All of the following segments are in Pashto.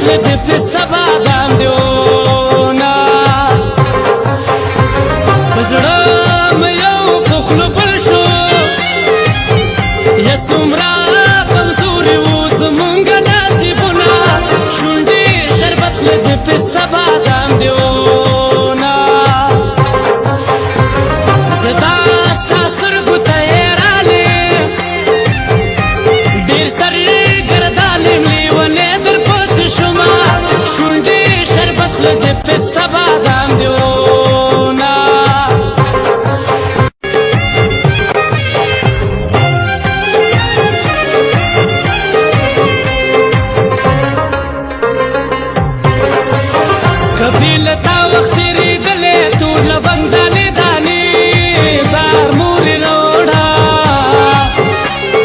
فصل د پسته بادام دیونه په زړه مې یو په خوله بل شو یا څومره کمزوري وو زمونږ نصیبونه شونډې شربت خوله د پسته بادام دیونه زه دا ستا سترګو ته حیرانې ډېر سر یې ګردانې لیونې در پسې شومه شونډې شربت خوله د پسته بادام دیونه کبھی لتا وقت تیریدلې ټول لونګ دانې دانې زار مورې لوړه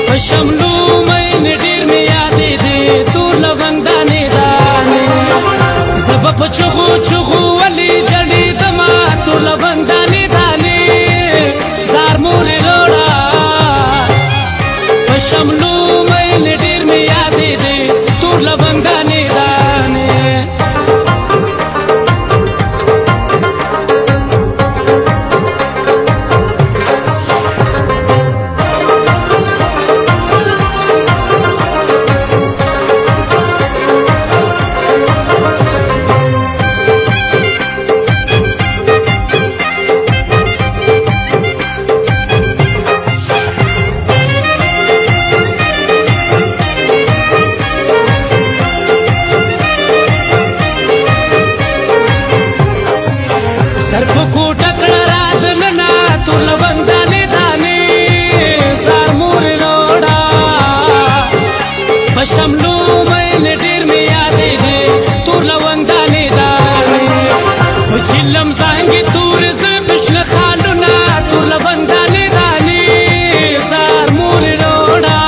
په شملو مینې ډېر مې یادېدې ټول لونګ دانې دانې زه به په چغو چغو ولې جړېدمه ټول لونګ دانې دانې زار مورې لوړه په شملو مینې ډېر مې یادېدې ټول لونګ دانې دانې سر په کوټه کړه راتلنه ټول لونګ دانې دانې زار مورې لوړه په شملو مینې ډېر مې یادېدې ټول لونګ دانې دانې په چیلم زانګې تورې زړه په شنه خالونه ټول لونګ دانې دانې زار مورې لوړه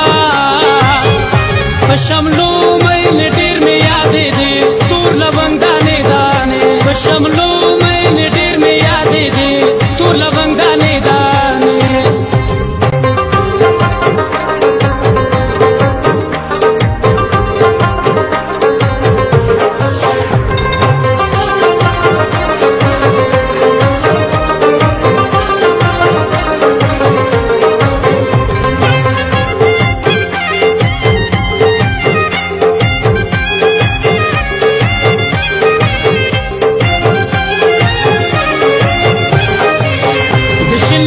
په شملو مینې ډېر مې یادېدې ټول لونګ دانې دانې په شملو مینې ډېر مې یادېدې ټول لونګ دانې دانې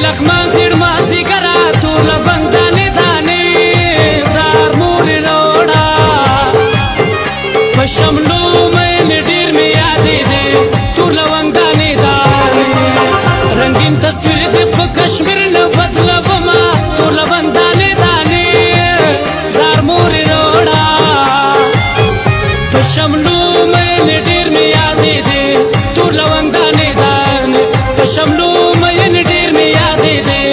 لخمان زیر مازیګره ټول لونګ دانې دانې زار مورې لوړه په شملو مینې ډېر مې یادېدې ټول لونګ دانې دانې رنګین تصویر دې په کشمیر نه بدلومه ټول لونګ دانې دانې زار مورې لوړه په شملو مینې ډېر مې یادېدې ټول لونګ دانې دانې په شملو مینې ډېر مې یادېدې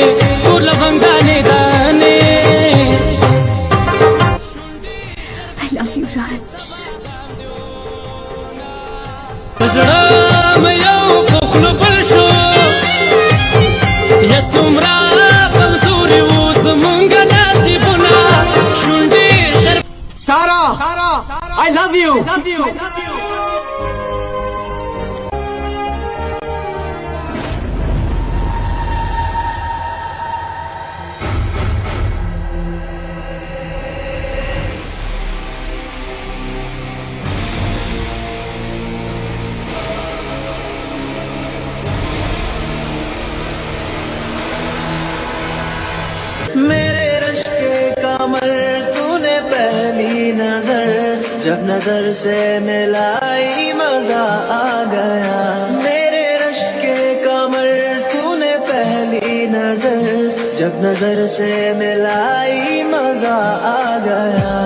ټول لونګ دانې دانې I love you, Raj. په زړه مې یو په خوله بل شو یا څومره کمزوري وو زمونږ نصیبونه شونډې Sarah, I love you. मेरे रिश्ते कमर तूने पहली नजर जब नजर से मिलाई मजा आ गया मेरे रिश्ते कमर तूने पहली नजर जब नजर से मिलाई मजा आ गया।